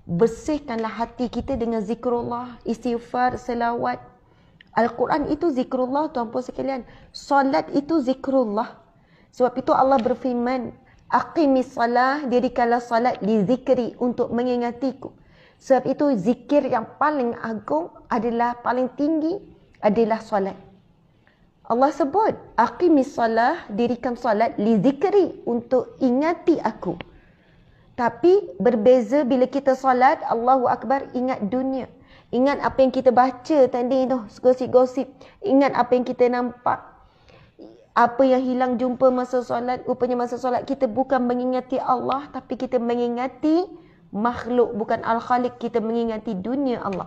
Bersihkanlah hati kita dengan zikrullah, istighfar, selawat. Al-Quran itu zikrullah, tuan-puan sekalian. Solat itu zikrullah. Sebab itu Allah berfirman, aqimis salah, dirikanlah salat li zikri, untuk mengingatiku. Sebab itu zikir yang paling agung adalah, paling tinggi adalah solat. Allah sebut, aqimis salah, dirikan salat li zikri, untuk ingati aku. Tapi berbeza bila kita solat, Allahu Akbar, ingat dunia. Ingat apa yang kita baca tadi tu, gosip-gosip. Ingat apa yang kita nampak. Apa yang hilang jumpa masa solat. Rupanya masa solat kita bukan mengingati Allah, tapi kita mengingati makhluk. Bukan Al-Khaliq, kita mengingati dunia Allah.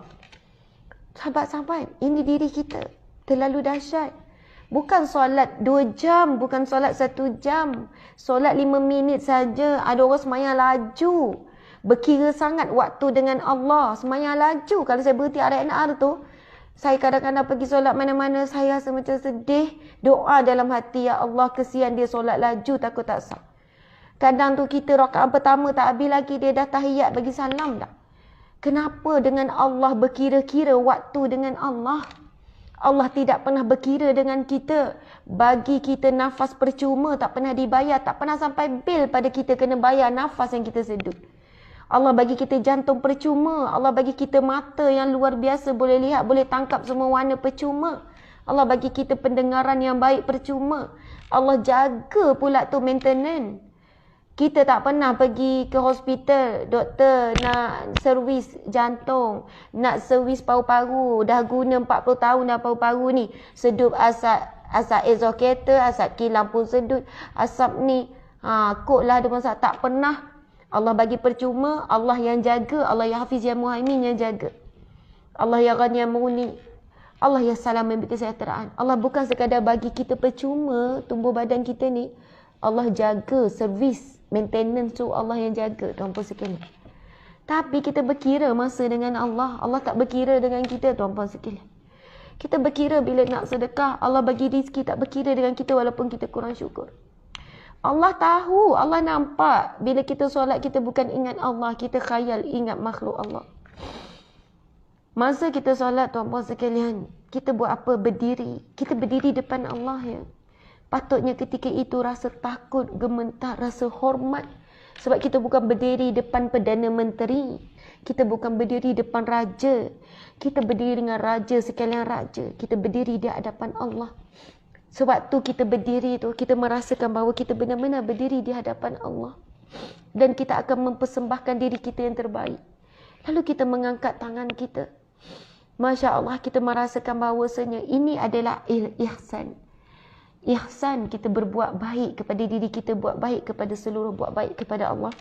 Sahabat-sahabat, ini diri kita. Terlalu dahsyat. Bukan solat 2 jam, bukan solat 1 jam. Solat 5 minit saja. Ada orang semayang laju. Berkira sangat waktu dengan Allah. Semayang laju. Kalau saya berhenti R&R tu, saya kadang-kadang pergi solat mana-mana, saya rasa macam sedih. Doa dalam hati, ya Allah, kesian dia solat laju, takut tak sah. Kadang tu kita rakaat pertama tak habis lagi, dia dah tahiyat bagi salam dah. Kenapa dengan Allah berkira-kira waktu dengan Allah? Allah tidak pernah berkira dengan kita. Bagi kita nafas percuma, tak pernah dibayar. Tak pernah sampai bil pada kita kena bayar nafas yang kita sedut. Allah bagi kita jantung percuma. Allah bagi kita mata yang luar biasa, boleh lihat, boleh tangkap semua warna percuma. Allah bagi kita pendengaran yang baik percuma. Allah jaga pula tu maintenance. Kita tak pernah pergi ke hospital, doktor nak servis jantung, nak servis paru-paru, dah guna 40 tahun dah paru-paru ni. Sedup asap exhaustor, asap kilang pun sedut, asap ni, kod lah ada masalah. Tak pernah. Allah bagi percuma, Allah yang jaga, Allah yang Hafiz yang Muhaimin yang jaga. Allah yang Ghani yang Mughni, Allah yang Salam yang kesejahteraan. Allah bukan sekadar bagi kita percuma tubuh badan kita ni. Allah jaga servis, maintenance tu Allah yang jaga, tuan-puan sekalian. Tapi kita berkira masa dengan Allah. Allah tak berkira dengan kita, tuan-puan sekalian. Kita berkira bila nak sedekah, Allah bagi rezeki, tak berkira dengan kita walaupun kita kurang syukur. Allah tahu, Allah nampak. Bila kita solat, kita bukan ingat Allah, kita khayal ingat makhluk Allah. Masa kita solat, tuan-puan sekalian, kita buat apa? Berdiri. Kita berdiri depan Allah, ya. Patutnya ketika itu rasa takut, gementar, rasa hormat. Sebab kita bukan berdiri depan Perdana Menteri. Kita bukan berdiri depan Raja. Kita berdiri dengan Raja sekalian Raja. Kita berdiri di hadapan Allah. Sebab tu kita berdiri tu, kita merasakan bahawa kita benar-benar berdiri di hadapan Allah. Dan kita akan mempersembahkan diri kita yang terbaik. Lalu kita mengangkat tangan kita. Masya Allah, kita merasakan bahawasanya ini adalah ihsan. Ihsan, kita berbuat baik kepada diri kita, buat baik kepada seluruh, buat baik kepada Allah.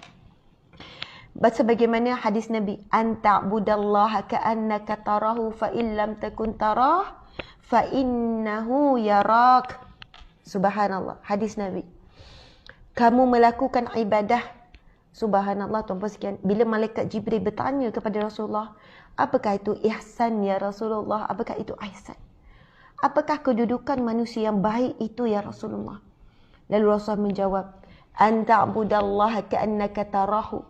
Sebagaimana hadis Nabi, anta'budallaha ka'annaka tarahu fa illam takun tarah fa innahu yarak. Subhanallah, hadis Nabi. Kamu melakukan ibadah, subhanallah, tuan-puan sekalian, bila malaikat Jibril bertanya kepada Rasulullah, apakah itu ihsan ya Rasulullah? Apakah itu ihsan? Apakah kedudukan manusia yang baik itu ya Rasulullah? Lalu Rasulullah menjawab, anta'budallaha ka'annaka tarahu.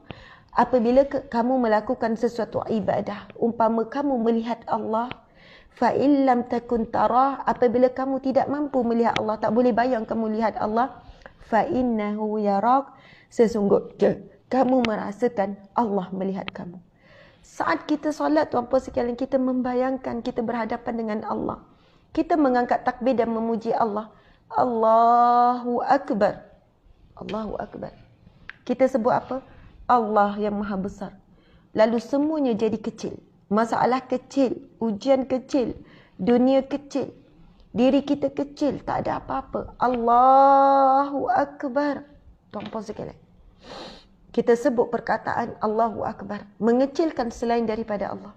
Apabila kamu melakukan sesuatu ibadah, umpama kamu melihat Allah, fa illam takun tarah, apabila kamu tidak mampu melihat Allah, tak boleh bayang kamu lihat Allah, fa innahu yarak, sesungguhnya kamu merasakan Allah melihat kamu. Saat kita solat, tuan-puan sekalian, kita membayangkan kita berhadapan dengan Allah. Kita mengangkat takbir dan memuji Allah. Allahu Akbar. Allahu Akbar. Kita sebut apa? Allah yang maha besar. Lalu semuanya jadi kecil. Masalah kecil, ujian kecil, dunia kecil, diri kita kecil, tak ada apa-apa. Allahu Akbar. Tuan-puan sekalian, kita sebut perkataan Allahu Akbar, mengecilkan selain daripada Allah.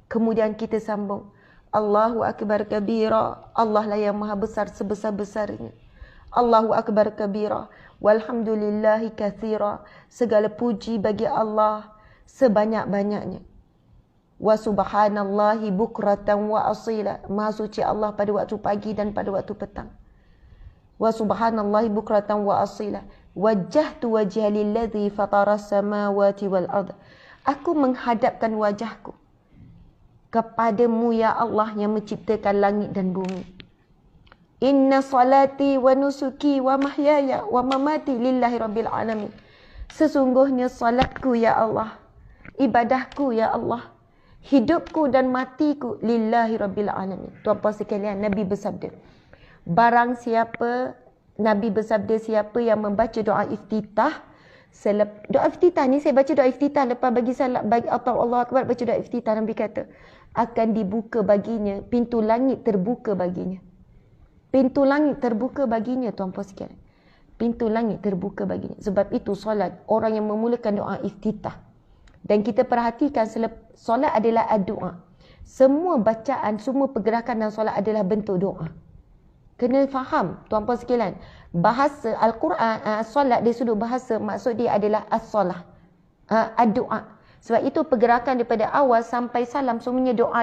Kemudian kita sambung, Allahu Akbar kabira. Allah lah yang maha besar sebesar-besarnya. Allahu Akbar kabira. Walhamdulillahi kathira. Segala puji bagi Allah sebanyak-banyaknya. Wa subhanallahi bukratan wa asila. Maha suci Allah pada waktu pagi dan pada waktu petang. Wa subhanallahi bukratan wa asila. Wajjahtu wajha lilladhi fatara samawati wal ardh. Aku menghadapkan wajahku kepadamu ya Allah yang menciptakan langit dan bumi. Inna salati wa nusuki wa mahyaya wa mamati lillahi rabbil alamin. Sesungguhnya salatku ya Allah, ibadahku ya Allah, hidupku dan matiku lillahi rabbil alamin. Tuan-puan sekalian, Nabi bersabda, barang siapa, Nabi bersabda, siapa yang membaca doa iftitah, doa iftitah ni, saya baca doa iftitah lepas bagi salat, bagi atau Allah Akbar, baca doa iftitah, Nabi kata akan dibuka baginya, pintu langit terbuka baginya. Pintu langit terbuka baginya, tuan-puan sekalian. Pintu langit terbuka baginya. Sebab itu solat, orang yang memulakan doa iftitah. Dan kita perhatikan, solat adalah doa. Semua bacaan, semua pergerakan dalam solat adalah bentuk doa. Kena faham, tuan-puan sekalian. Bahasa Al-Quran, solat dari sudut bahasa, maksud dia adalah as-solah. Doa. Sebab itu pergerakan daripada awal sampai salam semuanya doa.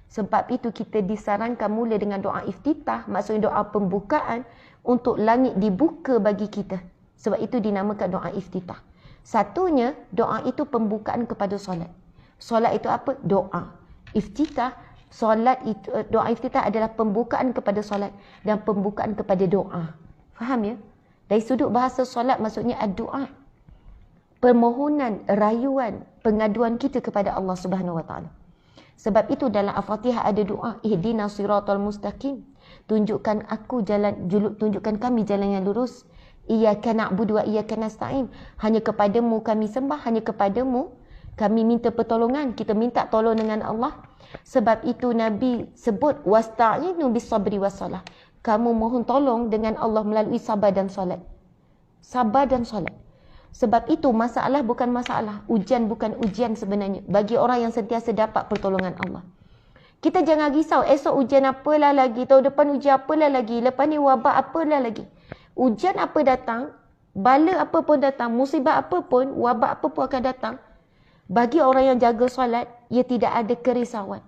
Sebab itu kita disarankan mula dengan doa iftitah, maksudnya doa pembukaan untuk langit dibuka bagi kita. Sebab itu dinamakan doa iftitah. Satunya, doa itu pembukaan kepada solat. Solat itu apa? Doa. Iftitah, solat itu, doa iftitah adalah pembukaan kepada solat dan pembukaan kepada doa. Faham ya? Dari sudut bahasa solat maksudnya doa. Permohonan, rayuan, pengaduan kita kepada Allah Subhanahu Wa Taala. Sebab itu dalam Al-Fatihah ada doa, ihdinas siratal mustaqim. Tunjukkan kami jalan yang lurus. Iyyaka na'budu wa iyyaka nasta'in. Hanya kepadamu kami sembah, hanya kepadamu kami minta pertolongan. Kita minta tolong dengan Allah. Sebab itu Nabi sebut wasta'inu bis-sabri was-salah. Kamu mohon tolong dengan Allah melalui sabar dan solat. Sabar dan solat. Sebab itu masalah bukan masalah, ujian bukan ujian sebenarnya bagi orang yang sentiasa dapat pertolongan Allah. Kita jangan risau, esok ujian apalah lagi, tahun depan ujian apalah lagi, lepas ni wabak apalah lagi. Ujian apa datang, bala apa pun datang, musibah apa pun, wabak apa pun akan datang. Bagi orang yang jaga solat, ia tidak ada kerisauan.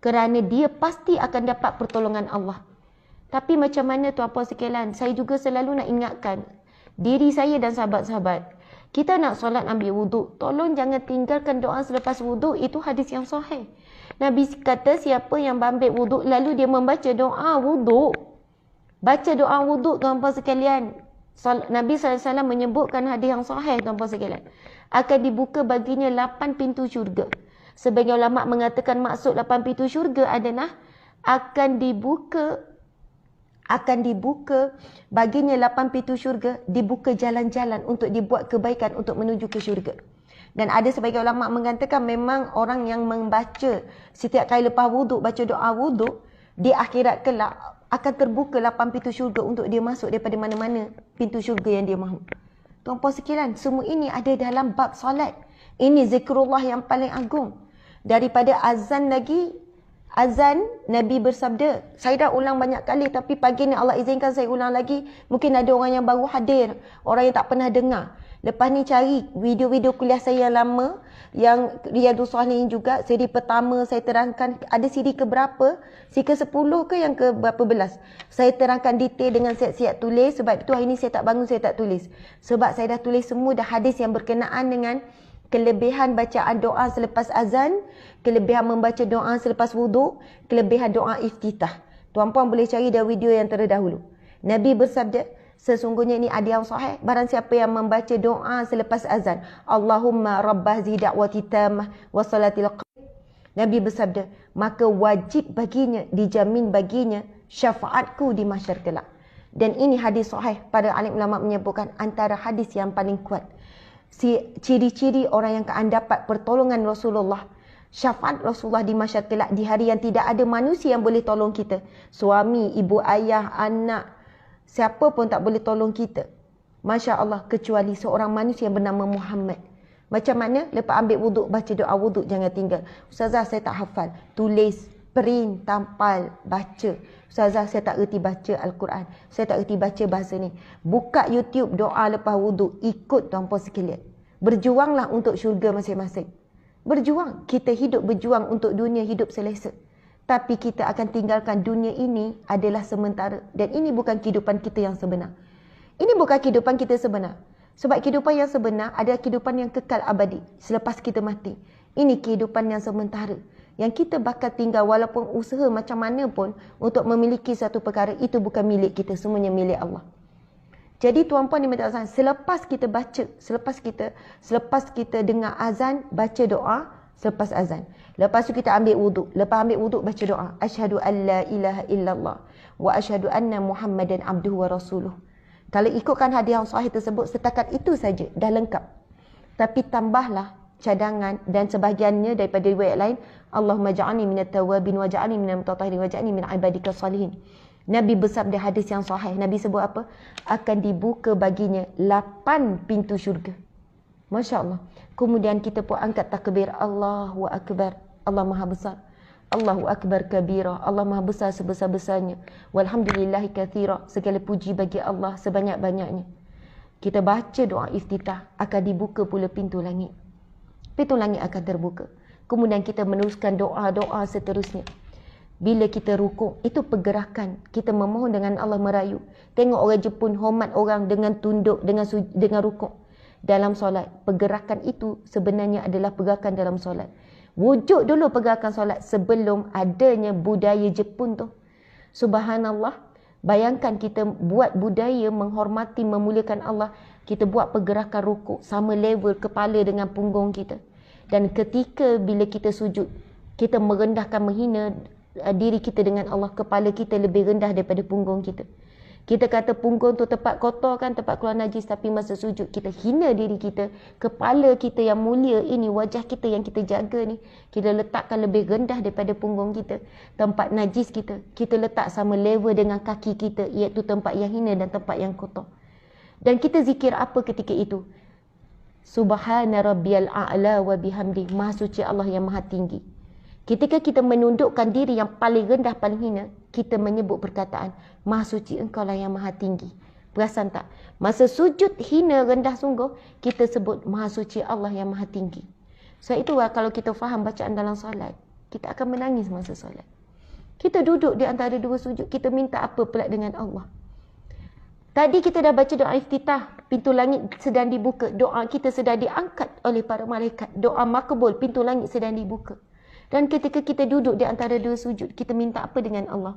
Kerana dia pasti akan dapat pertolongan Allah. Tapi macam mana tuan-puan sekalian, saya juga selalu nak ingatkan diri saya dan sahabat-sahabat. Kita nak solat ambil wuduk, tolong jangan tinggalkan doa selepas wuduk. Itu hadis yang sahih. Nabi kata siapa yang ambil wuduk lalu dia membaca doa wuduk. Baca doa wuduk, tuan-puan sekalian. Nabi SAW menyebutkan hadis yang sahih, tuan-puan sekalian. Akan dibuka baginya 8 pintu syurga. Sebagian ulama mengatakan maksud 8 pintu syurga adalah akan dibuka baginya 8 pintu syurga, dibuka jalan-jalan untuk dibuat kebaikan untuk menuju ke syurga. Dan ada sebagian ulama mengatakan memang orang yang membaca setiap kali lepas wuduk, baca doa wuduk, di akhirat kelak akan terbuka 8 pintu syurga untuk dia masuk daripada mana-mana pintu syurga yang dia mahu. Tuan-puan sekalian, semua ini ada dalam bab solat. Ini zikrullah yang paling agung. Daripada azan lagi, azan Nabi bersabda, saya dah ulang banyak kali tapi pagi ni Allah izinkan saya ulang lagi. Mungkin ada orang yang baru hadir, orang yang tak pernah dengar. Lepas ni cari video-video kuliah saya yang lama, yang Riyadhus Shalihin juga, siri pertama saya terangkan, ada siri ke berapa? Siri ke 10 ke yang ke berapa belas? Saya terangkan detail dengan siap-siap tulis, sebab itu hari ni saya tak bangun, saya tak tulis. Sebab saya dah tulis semua dah hadis yang berkenaan dengan kelebihan bacaan doa selepas azan, kelebihan membaca doa selepas wuduk, kelebihan doa iftitah. Tuan-puan boleh cari dah video yang terdahulu. Nabi bersabda, sesungguhnya ini ada yang sahih, barang siapa yang membaca doa selepas azan, Allahumma rabbah zi da'wati tamah wa salatil qiyam, Nabi bersabda, maka wajib baginya, dijamin baginya syafaatku di mahsyar kelak. Dan ini hadis sahih, para alim ulama menyebutkan antara hadis yang paling kuat. Ciri-ciri orang yang akan dapat pertolongan Rasulullah, syafaat Rasulullah di mahsyar kelak, di hari yang tidak ada manusia yang boleh tolong kita. Suami, ibu, ayah, anak, siapa pun tak boleh tolong kita, Masya Allah, kecuali seorang manusia yang bernama Muhammad. Macam mana? Lepas ambil wuduk, baca doa wuduk, jangan tinggal. Ustazah, saya tak hafal. Tulis, print, tampal, baca. Ustazah, saya tak erti baca Al-Quran. Saya tak erti baca bahasa ni. Buka YouTube doa lepas wuduk. Ikut tuan-puan sekalian. Berjuanglah untuk syurga masing-masing. Berjuang. Kita hidup berjuang untuk dunia hidup selesa. Tapi kita akan tinggalkan dunia ini adalah sementara. Dan ini bukan kehidupan kita yang sebenar. Ini bukan kehidupan kita sebenar. Sebab kehidupan yang sebenar adalah kehidupan yang kekal abadi selepas kita mati. Ini kehidupan yang sementara. Yang kita bakal tinggal walaupun usaha macam mana pun untuk memiliki satu perkara, itu bukan milik kita, semuanya milik Allah. Jadi tuan-puan diminta azan, selepas kita baca, selepas kita dengar azan, baca doa selepas azan. Lepas tu kita ambil wuduk. Lepas ambil wuduk baca doa. Asyhadu an la ilaha illallah wa asyhadu anna Muhammadan abduhu wa rasuluh. Kalau ikutkan hadis yang sahih tersebut, setakat itu saja dah lengkap. Tapi tambahlah cadangan dan sebahagiannya daripada riwayat lain, Allahumma ja'alni minat tawabin wa ja'alni minal mutatahhirin wa ja'alni min ibadika salihin. Nabi bersabda hadis yang sahih. Nabi sebut apa? Akan dibuka baginya 8 pintu syurga. Masya Allah. Kemudian kita pun angkat takbir. Allahu Akbar. Allah Maha Besar. Allahu Akbar kabira. Allah Maha Besar sebesar-besarnya. Walhamdulillahi kathira. Segala puji bagi Allah sebanyak-banyaknya. Kita baca doa iftitah. Akan dibuka pula pintu langit. Pintu langit akan terbuka. Kemudian kita meneruskan doa-doa seterusnya. Bila kita rukuk, itu pergerakan. Kita memohon dengan Allah merayu. Tengok orang Jepun hormat orang dengan tunduk, dengan rukuk dalam solat. Pergerakan itu sebenarnya adalah pergerakan dalam solat. Wujud dulu pergerakan solat sebelum adanya budaya Jepun tu. Subhanallah. Bayangkan kita buat budaya menghormati, memuliakan Allah. Kita buat pergerakan rukuk sama level kepala dengan punggung kita. Dan ketika bila kita sujud, kita merendahkan, menghina diri kita dengan Allah, kepala kita lebih rendah daripada punggung kita. Kita kata punggung tu tempat kotor kan, tempat keluar najis, tapi masa sujud kita hina diri kita, kepala kita yang mulia ini, wajah kita yang kita jaga ni, kita letakkan lebih rendah daripada punggung kita. Tempat najis kita letak sama level dengan kaki kita, iaitu tempat yang hina dan tempat yang kotor. Dan kita zikir apa ketika itu? Subhana rabbiyal a'la wa bihamdi. Maha suci Allah yang maha tinggi. Ketika kita menundukkan diri yang paling rendah, paling hina, kita menyebut perkataan, Maha suci engkau lah yang maha tinggi. Perasan tak? Masa sujud hina, rendah sungguh, kita sebut Maha suci Allah yang maha tinggi. So itulah kalau kita faham bacaan dalam solat, kita akan menangis masa solat. Kita duduk di antara dua sujud, kita minta apa pula dengan Allah. Tadi kita dah baca doa iftitah, pintu langit sedang dibuka, doa kita sedang diangkat oleh para malaikat, doa makbul, pintu langit sedang dibuka. Dan ketika kita duduk di antara dua sujud, kita minta apa dengan Allah?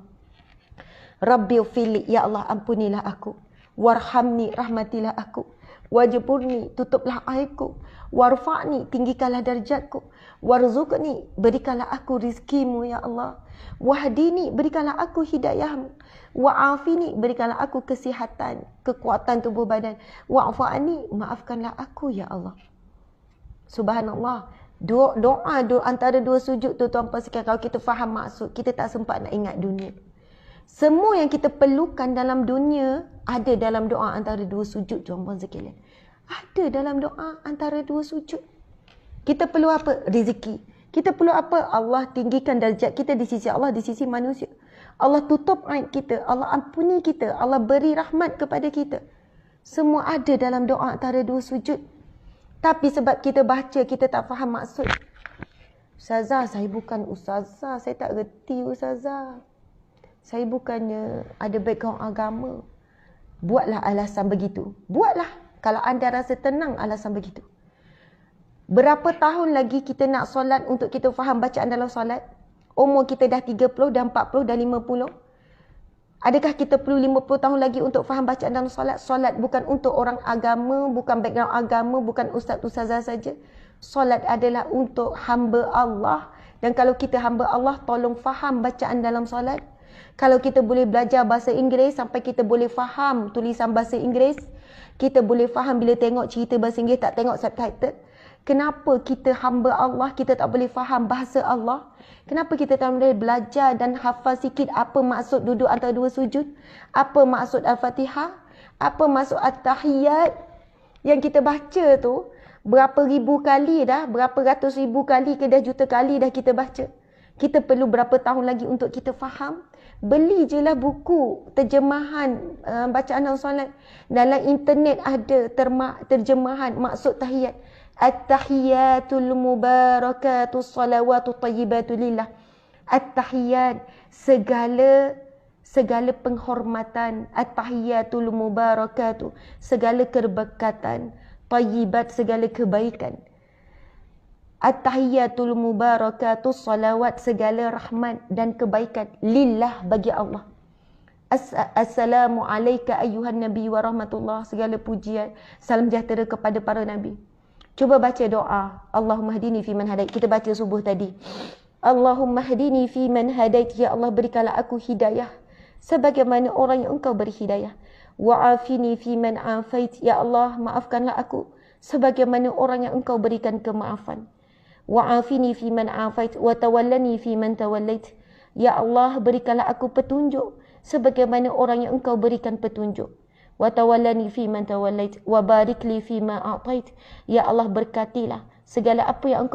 Rabbi ufili, ya Allah ampunilah aku. Warhamni, rahmatilah aku. Wajburni, tutuplah aibku. Warfa'ni, tinggikanlah darjatku. Warzuqni, berikanlah aku rizkimu ya Allah. Wahdini, berikanlah aku hidayahmu. Wa'afini, berikanlah aku kesihatan, kekuatan tubuh badan. Wa'fa'ni, maafkanlah aku ya Allah. Subhanallah. Doa antara dua sujud tu tuan-puan sekalian, kalau kita faham maksud, kita tak sempat nak ingat dunia. Semua yang kita perlukan dalam dunia ada dalam doa antara dua sujud tuan-puan sekalian. Ada dalam doa antara dua sujud. Kita perlu apa? Rezeki. Kita perlu apa? Allah tinggikan darjat kita di sisi Allah, di sisi manusia. Allah tutup aib kita, Allah ampuni kita, Allah beri rahmat kepada kita. Semua ada dalam doa antara dua sujud. Tapi sebab kita baca, kita tak faham maksud. Ustazah, saya bukan ustazah. Saya tak reti ustazah. Saya bukannya ada background agama. Buatlah alasan begitu. Buatlah. Kalau anda rasa tenang alasan begitu. Berapa tahun lagi kita nak solat untuk kita faham bacaan dalam solat? Umur kita dah 30, dah 40, dah 50. Adakah kita perlu 50 tahun lagi untuk faham bacaan dalam solat? Solat bukan untuk orang agama, bukan background agama, bukan ustaz-ustazah saja. Solat adalah untuk hamba Allah. Dan kalau kita hamba Allah, tolong faham bacaan dalam solat. Kalau kita boleh belajar bahasa Inggeris sampai kita boleh faham tulisan bahasa Inggeris, kita boleh faham bila tengok cerita bahasa Inggeris, tak tengok subtitle. Kenapa kita hamba Allah, kita tak boleh faham bahasa Allah? Kenapa kita tak boleh belajar dan hafal sikit apa maksud duduk antara dua sujud? Apa maksud Al-Fatihah? Apa maksud At-Tahiyyat? Yang kita baca tu, berapa ribu kali dah, berapa ratus ribu kali ke dah juta kali dah kita baca. Kita perlu berapa tahun lagi untuk kita faham? Beli je lah buku terjemahan bacaan dalam solat. Dalam internet ada terjemahan maksud tahiyat. At-tahiyyatul mubarakatus salawatut tayyibatu lillah. At-tahiyyat, segala segala penghormatan, at-tahiyyatul mubarakatuh, segala keberkatan, tayyibat, segala kebaikan, at-tahiyyatul mubarakatuh, salawat, segala rahmat dan kebaikan, lillah, bagi Allah. Assalamu alayka ayyuhan nabi wa rahmatullah, segala pujian, salam sejahtera kepada para nabi. Cuba baca doa, Allahumma hdini fi man hadait. Kita baca subuh tadi. Allahumma hdini fi man hadait, ya Allah berikanlah aku hidayah sebagaimana orang yang engkau beri hidayah. Wa'afini fi man afait, ya Allah maafkanlah aku sebagaimana orang yang engkau berikan kemaafan. Wa'afini fi man afait wa tawallani fi man tawallait, ya Allah berikanlah aku petunjuk sebagaimana orang yang engkau berikan petunjuk. Wa tawallani fi man tawallait wa barik li fi ma a'tait, ya Allah berkatilah segala apa yang engkau